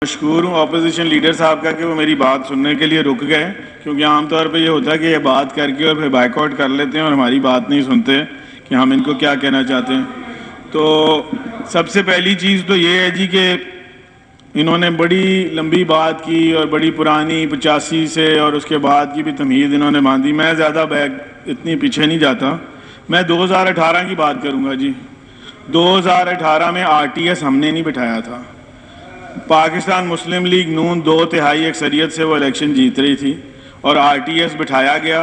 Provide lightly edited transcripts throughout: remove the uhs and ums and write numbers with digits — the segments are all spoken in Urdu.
مشکور ہوں اپوزیشن لیڈر صاحب کا کہ وہ میری بات سننے کے لیے رک گئے، کیونکہ عام طور پہ یہ ہوتا ہے کہ یہ بات کر کے اور پھر بائیک آؤٹ کر لیتے ہیں اور ہماری بات نہیں سنتے کہ ہم ان کو کیا کہنا چاہتے ہیں۔ تو سب سے پہلی چیز تو یہ ہے جی کہ انہوں نے بڑی لمبی بات کی اور بڑی پرانی 85 سے اور اس کے بعد کی بھی تمہید انہوں نے باندھی۔ میں زیادہ اتنی پیچھے نہیں جاتا، میں 2018 کی بات کروں گا جی۔ 2018 میں RTS ہم نے نہیں بٹھایا تھا، پاکستان مسلم لیگ نون 2/3 اکثریت سے وہ الیکشن جیت رہی تھی اور RTS بٹھایا گیا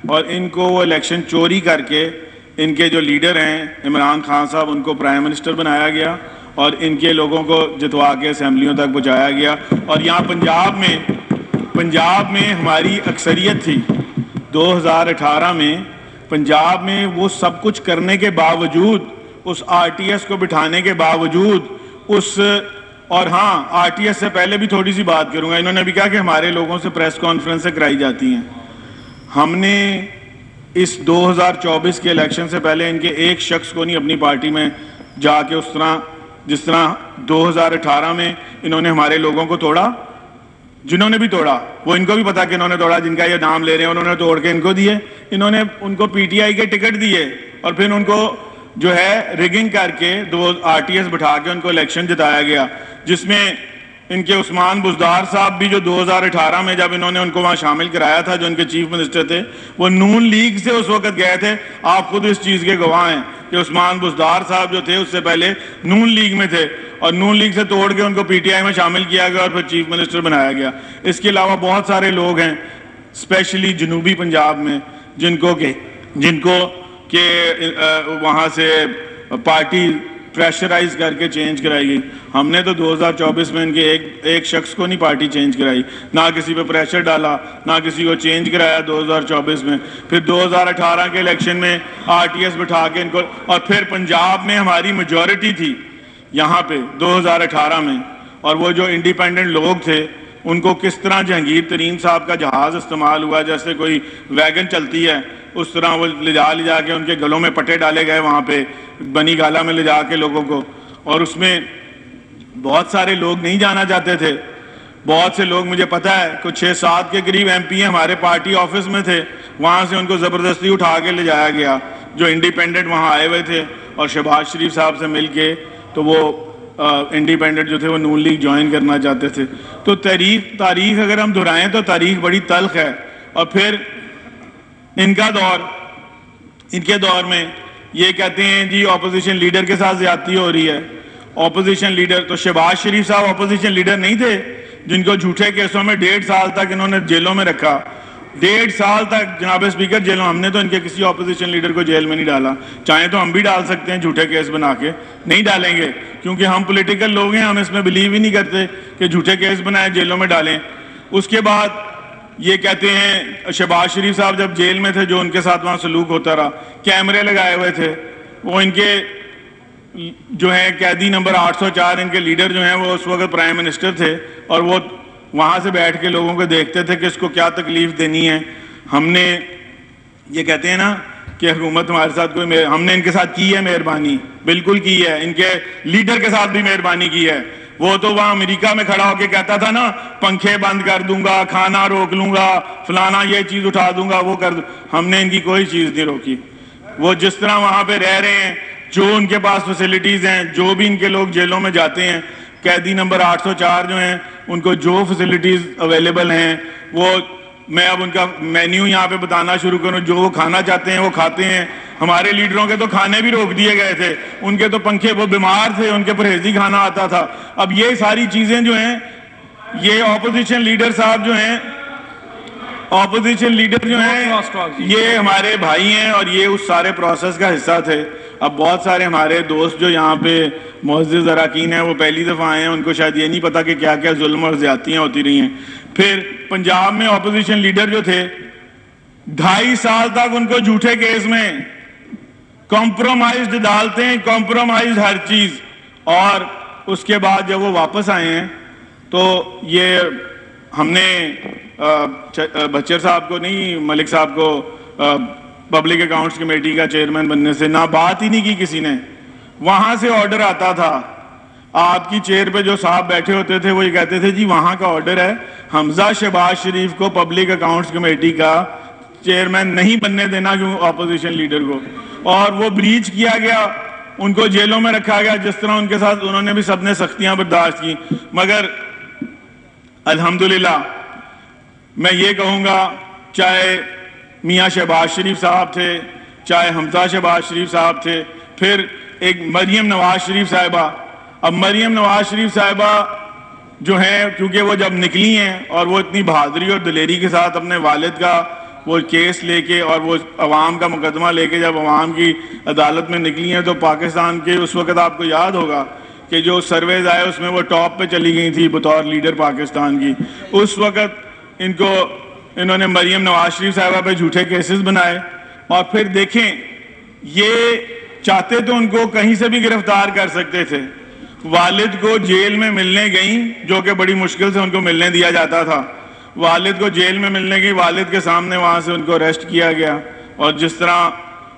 اور ان کو وہ الیکشن چوری کر کے ان کے جو لیڈر ہیں عمران خان صاحب ان کو پرائم منسٹر بنایا گیا اور ان کے لوگوں کو جتوا کے اسمبلیوں تک پہنچایا گیا۔ اور یہاں پنجاب میں ہماری اکثریت تھی 2018 میں، پنجاب میں وہ سب کچھ کرنے کے باوجود، اس RTS کو بٹھانے کے باوجود، اور ہاں RTS سے پہلے بھی تھوڑی سی بات کروں گا، انہوں نے بھی کہا کہ ہمارے لوگوں سے پریس کانفرنس سے کرائی جاتی ہیں۔ ہم نے اس 2024 کے الیکشن سے پہلے ان کے ایک شخص کو نہیں اپنی پارٹی میں جا کے جس طرح 2018 میں انہوں نے ہمارے لوگوں کو توڑا، جنہوں نے بھی توڑا وہ ان کو بھی پتا کہ انہوں نے توڑا، جن کا یہ نام لے رہے ہیں انہوں نے توڑ کے ان کو دیے، انہوں نے ان کو PTI کے ٹکٹ دیے اور پھر ان کو جو ہے ریگنگ کر کے RTS بٹھا کے ان کو الیکشن جتایا گیا، جس میں ان کے عثمان بزدار صاحب بھی جو 2018 میں جب انہوں نے ان کو وہاں شامل کرایا تھا، جو ان کے چیف منسٹر تھے، وہ نون لیگ سے اس وقت گئے تھے۔ آپ خود اس چیز کے گواہ ہیں کہ عثمان بزدار صاحب جو تھے اس سے پہلے نون لیگ میں تھے اور نون لیگ سے توڑ کے ان کو PTI میں شامل کیا گیا اور پھر چیف منسٹر بنایا گیا۔ اس کے علاوہ بہت سارے لوگ ہیں اسپیشلی جنوبی پنجاب میں جن کو کہ وہاں سے پارٹی پریشرائز کر کے چینج کرائی گئی۔ ہم نے تو 2024 میں ان کے ایک شخص کو نہیں پارٹی چینج کرائی، نہ کسی پہ پریشر ڈالا، نہ کسی کو چینج کرایا 2024 میں۔ پھر 2018 کے الیکشن میں RTS بٹھا کے ان کو، اور پھر پنجاب میں ہماری میجورٹی تھی یہاں پہ 2018 میں، اور وہ جو انڈیپینڈنٹ لوگ تھے ان کو کس طرح جہانگیر ترین صاحب کا جہاز استعمال ہوا، جیسے کوئی ویگن چلتی ہے اس طرح وہ لے جا کے ان کے گلوں میں پٹے ڈالے گئے وہاں پہ بنی گالا میں لے جا کے لوگوں کو، اور اس میں بہت سارے لوگ نہیں جانا چاہتے تھے۔ بہت سے لوگ، مجھے پتا ہے کچھ 6-7 کے قریب MP ہمارے پارٹی آفس میں تھے، وہاں سے ان کو زبردستی اٹھا کے لے جایا گیا جو انڈیپینڈنٹ وہاں آئے ہوئے تھے، اور شہباز شریف صاحب سے مل کے تو وہ انڈیپینڈنٹ جو تھے وہ نون لیگ جوائن کرنا چاہتے تھے۔ تو تاریخ اگر ہم دہرائیں تو تاریخ بڑی تلخ ہے۔ اور پھر ان کے دور میں یہ کہتے ہیں جی اپوزیشن لیڈر کے ساتھ زیادتی ہو رہی ہے۔ اپوزیشن لیڈر تو شہباز شریف صاحب اپوزیشن لیڈر نہیں تھے جن کو جھوٹے کیسوں میں 1.5 سال تک انہوں نے جیلوں میں رکھا، 1.5 سال تک جناب اسپیکر جیلوں۔ ہم نے تو ان کے کسی اپوزیشن لیڈر کو جیل میں نہیں ڈالا، چاہیں تو ہم بھی ڈال سکتے ہیں جھوٹے کیس بنا کے، نہیں ڈالیں گے کیونکہ ہم پولیٹیکل لوگ ہیں، ہم اس میں بلیو ہی نہیں کرتے کہ جھوٹے کیس بنائیں جیلوں میں ڈالیں۔ اس کے بعد یہ کہتے ہیں شہباز شریف صاحب جب جیل میں تھے جو ان کے ساتھ وہاں سلوک ہوتا رہا، کیمرے لگائے ہوئے تھے، وہ ان کے جو ہیں قیدی نمبر 804 ان کے لیڈر جو ہیں وہ اس وقت پرائم منسٹر تھے، اور وہ وہاں سے بیٹھ کے لوگوں کو دیکھتے تھے کہ اس کو کیا تکلیف دینی ہے۔ ہم نے یہ کہتے ہیں نا کہ حکومت ہمارے ساتھ ہم نے ان کے ساتھ کی ہے مہربانی، بالکل کی ہے، ان کے لیڈر کے ساتھ بھی مہربانی کی ہے۔ وہ تو وہاں امریکہ میں کھڑا ہو کے کہتا تھا نا پنکھے بند کر دوں گا، کھانا روک لوں گا، فلانا یہ چیز اٹھا دوں گا، وہ کر دوں۔ ہم نے ان کی کوئی چیز نہیں روکی۔ وہ جس طرح وہاں پہ رہ رہے ہیں، جو ان کے پاس فیسلٹیز ہیں، جو بھی ان کے لوگ جیلوں میں جاتے ہیں، قیدی نمبر 804 جو ہیں ان کو جو فیسلٹیز اویلیبل ہیں، وہ میں اب ان کا مینیو یہاں پہ بتانا شروع کروں، جو وہ کھانا چاہتے ہیں وہ کھاتے ہیں۔ ہمارے لیڈروں کے تو کھانے بھی روک دیے گئے تھے، ان کے تو پنکھے، وہ بیمار تھے، ان کے پرہیزی کھانا آتا تھا۔ اب یہ ساری چیزیں جو ہیں، یہ اپوزیشن لیڈر صاحب جو ہیں، یہ ہمارے بھائی ہیں اور یہ اس سارے پروسیس کا حصہ تھے۔ اب بہت سارے ہمارے دوست جو یہاں پہ معزز اراکین ہیں وہ پہلی دفعہ آئے ہیں، ان کو شاید یہ نہیں پتا کہ کیا کیا ظلم اور زیادتیاں ہوتی رہی ہیں۔ پھر پنجاب میں اپوزیشن لیڈر جو تھے 2.5 سال تک ان کو جھوٹے کیس میں کمپرومائزڈ ڈالتے، کمپرومائزڈ ہر چیز، اور اس کے بعد جب وہ واپس آئے ہیں تو یہ ہم نے بچر صاحب کو نہیں، ملک صاحب کو پبلک اکاؤنٹس کمیٹی کا چیئرمین بننے سے نہ بات ہی نہیں کی کسی نے۔ وہاں سے آرڈر آتا تھا آپ کی چیئر پہ جو صاحب بیٹھے ہوتے تھے وہ یہ کہتے تھے جی وہاں کا آرڈر ہے حمزہ شہباز شریف کو پبلک اکاؤنٹس کمیٹی کا چیئرمین نہیں بننے دینا کیوں اپوزیشن لیڈر کو, اور وہ بریچ کیا گیا, ان کو جیلوں میں رکھا گیا. جس طرح ان کے ساتھ انہوں نے بھی سب نے سختیاں برداشت کی, مگر الحمدللہ میں یہ کہوں گا چاہے میاں شہباز شریف صاحب تھے, چاہے حمزہ شہباز شریف صاحب تھے, پھر ایک مریم نواز شریف صاحبہ. اب مریم نواز شریف صاحبہ جو ہیں کیونکہ وہ جب نکلی ہیں اور وہ اتنی بہادری اور دلیری کے ساتھ اپنے والد کا وہ کیس لے کے اور وہ عوام کا مقدمہ لے کے جب عوام کی عدالت میں نکلی ہیں تو پاکستان کے اس وقت آپ کو یاد ہوگا کہ جو سرویز آئے اس میں وہ ٹاپ پہ چلی گئی تھی بطور لیڈر پاکستان کی. اس وقت انہوں نے مریم نواز شریف صاحبہ پہ جھوٹے کیسز بنائے, اور پھر دیکھیں یہ چاہتے تو ان کو کہیں سے بھی گرفتار کر سکتے تھے. والد کو جیل میں ملنے گئیں, جو کہ بڑی مشکل سے ان کو ملنے دیا جاتا تھا. والد کو جیل میں ملنے گئی, والد کے سامنے وہاں سے ان کو اریسٹ کیا گیا, اور جس طرح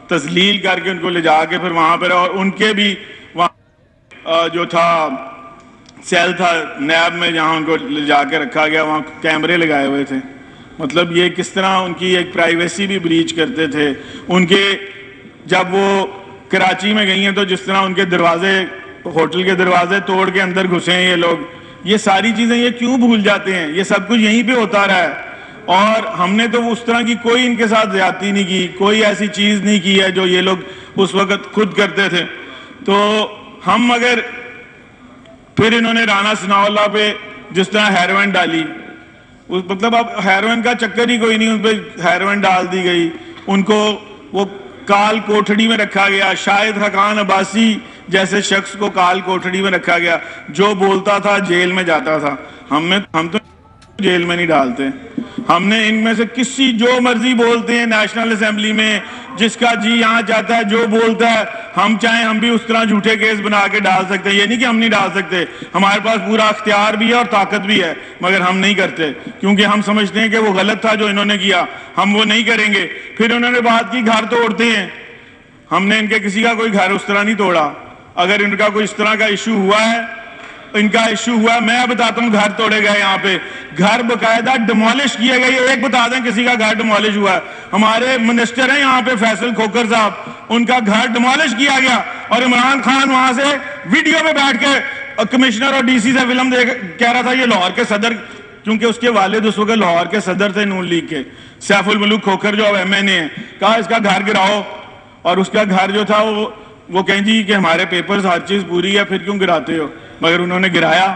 تذلیل کر کے ان کو لے جا کے پھر وہاں پر, اور ان کے بھی وہاں جو تھا سیل تھا نیب میں جہاں ان کو لے جا کے رکھا گیا, وہاں کیمرے لگائے ہوئے تھے. مطلب یہ کس طرح ان کی ایک پرائیویسی بھی بریچ کرتے تھے. ان کے جب وہ کراچی میں گئی ہیں تو جس طرح ان کے دروازے, ہوٹل کے دروازے توڑ کے اندر گھسے ہیں یہ لوگ, یہ ساری چیزیں یہ کیوں بھول جاتے ہیں؟ یہ سب کچھ یہیں پہ ہوتا رہا ہے, اور ہم نے تو اس طرح کی کوئی ان کے ساتھ زیادتی نہیں کی, کوئی ایسی چیز نہیں کی ہے جو یہ لوگ اس وقت خود کرتے تھے. تو ہم اگر پھر انہوں نے رانا ثناء اللہ پہ جس طرح ہیروئن ڈالی, مطلب اب ہیروئن کا چکر ہی کوئی نہیں, ان پہ ہیروئن ڈال دی گئی, ان کو وہ کال کوٹھڑی میں رکھا گیا. شاہد حقان عباسی جیسے شخص کو کال کوٹھڑی میں رکھا گیا, جو بولتا تھا جیل میں جاتا تھا. ہم تو جیل میں نہیں ڈالتے, ہم نے ان میں سے کسی جو مرضی بولتے ہیں نیشنل اسمبلی میں, جس کا جی یہاں چاہتا ہے جو بولتا ہے, ہم چاہیں ہم بھی اس طرح جھوٹے کیس بنا کے ڈال سکتے ہیں. یہ نہیں کہ ہم نہیں ڈال سکتے, ہمارے پاس پورا اختیار بھی ہے اور طاقت بھی ہے, مگر ہم نہیں کرتے کیونکہ ہم سمجھتے ہیں کہ وہ غلط تھا جو انہوں نے کیا, ہم وہ نہیں کریں گے. پھر انہوں نے بات کی گھر توڑتے ہیں, ہم نے ان کے کسی کا کوئی گھر اس طرح نہیں توڑا. اگر ان کا کوئی اس طرح کا ایشو ہوا ہے, ان کا ایشو ہوا ہے, میں بتاتا ہوں گھر توڑے گئے یہاں پہ, گھر باقاعدہ ڈیمولش کیے گئے. ایک بتا دیں کسی کا گھر ڈیمولش ہوا ہے؟ ہمارے منسٹر ہیں یہاں پہ فیصل کھوکھر صاحب, ان کا گھر ڈیمولش کیا گیا, اور عمران خان وہاں سے ویڈیو پہ بیٹھ کے کمشنر اور ڈی سی سے فلم کہہ رہا تھا یہ لاہور کے صدر, کیونکہ اس کے والد اس وقت لاہور کے صدر تھے نون لیگ کے, سیف الملوک کھوکھر جو اب ایم این اے ہیں, کہا اس کا گھر گراؤ. اور اس کا گھر جو تھا وہ کہیں جی کہ ہمارے پیپرز ہر چیز پوری ہے, پھر کیوں گراتے ہو؟ مگر انہوں نے گرایا.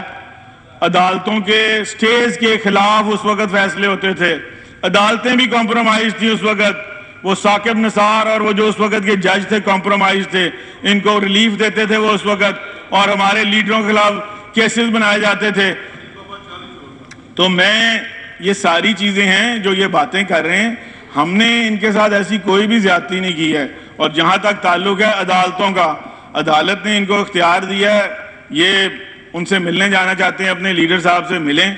عدالتوں کے سٹیز کے خلاف اس وقت فیصلے ہوتے تھے, عدالتیں بھی کمپرومائز تھی اس وقت. وہ ثاقب نثار اور وہ جو اس وقت کے جج تھے کمپرومائز تھے, ان کو ریلیف دیتے تھے وہ اس وقت, اور ہمارے لیڈروں کے خلاف کیسز بنائے جاتے تھے. تو میں یہ ساری چیزیں ہیں جو یہ باتیں کر رہے ہیں, ہم نے ان کے ساتھ ایسی کوئی بھی زیادتی نہیں کی ہے. اور جہاں تک تعلق ہے عدالتوں کا, عدالت نے ان کو اختیار دیا ہے, یہ ان سے ملنے جانا چاہتے ہیں اپنے لیڈر صاحب سے ملیں.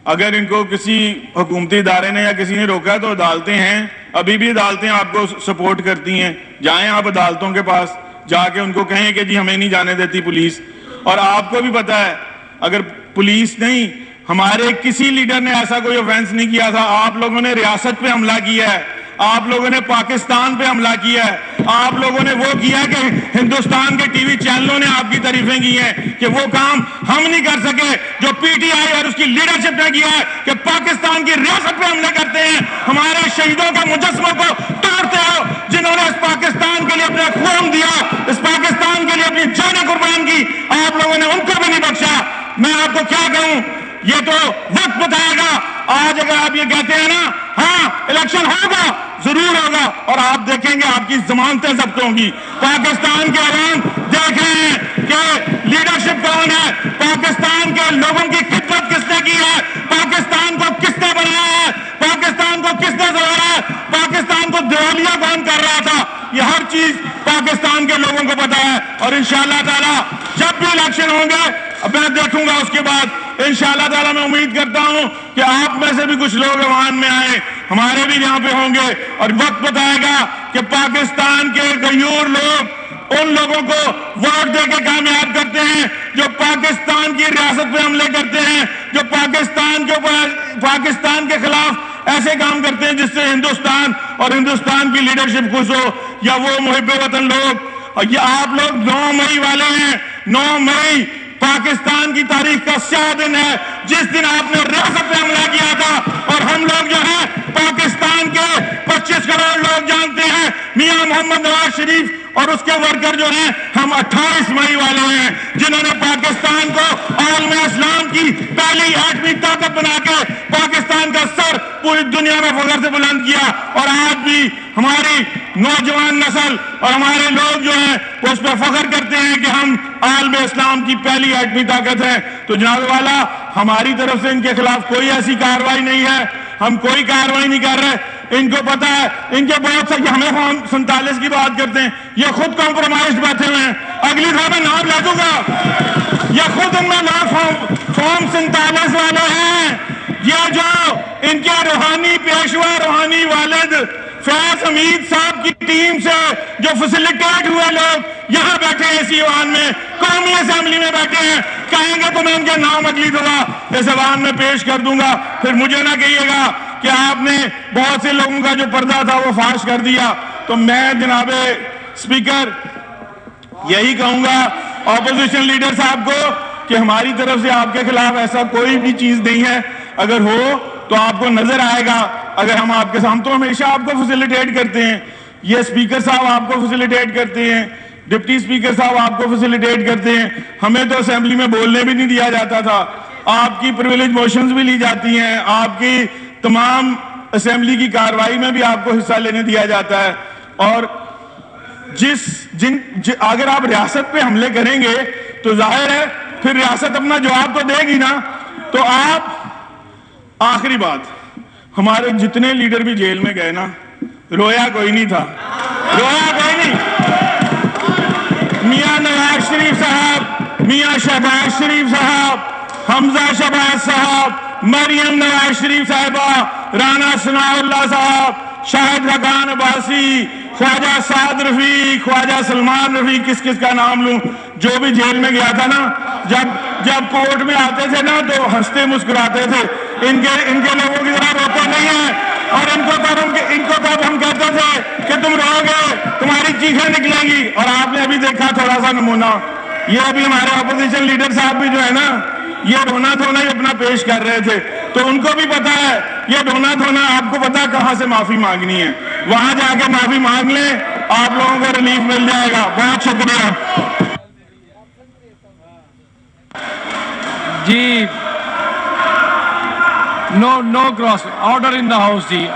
اگر ان کو کسی حکومتی ادارے نے یا کسی نے روکا تو عدالتیں ہیں, ابھی بھی عدالتیں آپ کو سپورٹ کرتی ہیں. جائیں آپ عدالتوں کے پاس, جا کے ان کو کہیں کہ جی ہمیں نہیں جانے دیتی پولیس. اور آپ کو بھی پتا ہے اگر پولیس نہیں, ہمارے کسی لیڈر نے ایسا کوئی آفینس نہیں کیا تھا. آپ لوگوں نے ریاست پہ حملہ کیا ہے, آپ لوگوں نے پاکستان پہ حملہ کیا ہے, آپ لوگوں نے وہ کیا کہ ہندوستان کے ٹی وی چینلوں نے آپ کی تعریفیں کی ہیں کہ وہ کام ہم نہیں کر سکے جو پی ٹی آئی اور اس کی لیڈرشپ نے کیا ہے کہ پاکستان کی ریاست پہ حملے کرتے ہیں, ہمارے شہیدوں کے مجسموں کو توڑتے ہو, جنہوں نے اس پاکستان کے لیے اپنا خون دیا, اس پاکستان کے لیے اپنی جانیں قربان کی, آپ لوگوں نے ان کو بھی نہیں بخشا. میں آپ کو کیا کہوں, یہ تو وقت بتائے گا. آج اگر آپ یہ کہتے ہیں نا ہاں الیکشن ہوگا, ضرور ہوگا, اور آپ دیکھیں گے آپ کی ضمانتیں ضبط ہوں گی. پاکستان کے عوام دیکھ رہے ہیں کہ لیڈرشپ کون ہے, پاکستان کے لوگوں کی خدمت کس نے کی ہے, پاکستان کو کس نے بنایا ہے, پاکستان کو کس نے سنبھالا ہے, پاکستان کو دیوالیہ کون کر رہا تھا, یہ ہر چیز پاکستان کے لوگوں کو پتا ہے. اور انشاءاللہ تعالی جب بھی الیکشن ہوں گے میں دیکھوں گا, اس کے بعد انشاءاللہ تعالی میں امید کرتا ہوں کہ آپ میں سے بھی کچھ لوگ ایوان میں آئیں, ہمارے بھی یہاں پہ ہوں گے, اور وقت بتائے گا کہ پاکستان کے غیور لوگ ان لوگوں کو ووٹ دے کے کامیاب کرتے ہیں جو پاکستان کی ریاست پہ حملے کرتے ہیں, جو پاکستان کے خلاف ایسے کام کرتے ہیں جس سے ہندوستان اور ہندوستان کی لیڈرشپ خوش ہو, یا وہ محب وطن لوگ. اور یہ آپ لوگ 9 مئی والے ہیں. 9 مئی پاکستان کی تاریخ کا سیاہ دن ہے, جس دن آپ نے ریاست پہ حملہ کیا تھا. اور ہم لوگ جو ہیں پاکستان کے 25 کروڑ لوگ جانتے ہیں میاں محمد نواز شریف اور اس کے ورکر جو ہیں, ہم 28 مئی والے ہیں جنہوں نے پاکستان کو عالم اسلام کی پہلی ایٹمی طاقت بنا کے پاکستان کا سر پوری دنیا میں فخر سے بلند کیا. اور آج بھی ہماری نوجوان نسل اور ہمارے لوگ جو ہیں وہ اس پہ فخر کرتے ہیں کہ ہم عالم اسلام کی پہلی ایٹمی طاقت ہیں. تو جناب والا, ہماری طرف سے ان کے خلاف کوئی ایسی کارروائی نہیں ہے, ہم کوئی کارروائی نہیں کر رہے. ان کو پتا ہے, ان کے بہت سے, ہمیں فارم 47 کی بات کرتے ہیں, یہ خود کمپرومائزڈ بیٹھے ہوئے ہیں. اگلی دفعہ میں نام لے دوں گا, یہ خود ان میں فارم 47 والے ہیں. یہ جو ان کے روحانی پیشوا, روحانی والد فیض حمید صاحب کی ٹیم سے جو فیسیلیٹیٹ ہوئے لوگ یہاں بیٹھے ہیں, اسی ایوان میں, قومی اسمبلی میں بیٹھے ہیں. کہیں گے تو میں ان کے نام اگلی دفعہ اس ایوان میں پیش کر دوں گا. پھر مجھے نہ کہیے گا کہ آپ نے بہت سے لوگوں کا جو پردہ تھا وہ فاش کر دیا. تو میں جناب اسپیکر یہی کہوں گا اپوزیشن لیڈر صاحب کو کہ ہماری طرف سے آپ کے خلاف ایسا کوئی بھی چیز نہیں ہے. اگر ہو تو آپ کو نظر آئے گا. اگر ہم آپ کے سامنے, تو ہمیشہ آپ کو فیسیلیٹیٹ کرتے ہیں, یہ اسپیکر صاحب آپ کو فیسیلیٹیٹ کرتے ہیں, ڈپٹی اسپیکر صاحب آپ کو فیسیلیٹیٹ کرتے ہیں. ہمیں تو اسمبلی میں بولنے بھی نہیں دیا جاتا تھا. آپ کی پریویلیج موشنز بھی لی جاتی ہیں, آپ کی تمام اسمبلی کی کارروائی میں بھی آپ کو حصہ لینے دیا جاتا ہے. اور اگر آپ ریاست پہ حملے کریں گے تو ظاہر ہے پھر ریاست اپنا جواب تو دے گی نا. تو آپ, آخری بات, ہمارے جتنے لیڈر بھی جیل میں گئے نا, رویا کوئی نہیں تھا, رویا کوئی نہیں. میاں نواز شریف صاحب, میاں شہباز شریف صاحب, حمزہ شہباز صاحب, مریم نواز شریف صاحبہ, رانا ثناء اللہ صاحب, شاہد رکان عباسی, خواجہ سعد رفیق, خواجہ سلمان رفیق, کس کس کا نام لوں, جو بھی جیل میں گیا تھا نا, جب کورٹ میں آتے تھے نا تو ہنستے مسکراتے تھے. ان کے لوگوں کی طرح روتے نہیں ہیں. اور ان کو تب ہم کہتے تھے کہ تم رو گے تمہاری چیخیں نکلیں گی. اور آپ نے ابھی دیکھا تھوڑا سا نمونہ, یہ ابھی ہمارے اپوزیشن لیڈر صاحب بھی جو ہے نا, یہ ڈھونا دھونا ہی اپنا پیش کر رہے تھے. تو ان کو بھی پتا ہے یہ ڈھونا دھونا, آپ کو پتا کہاں سے معافی مانگنی ہے, وہاں جا کے معافی مانگ لیں, آپ لوگوں کو ریلیف مل جائے گا. بہت شکریہ جی. No cross order in the house G.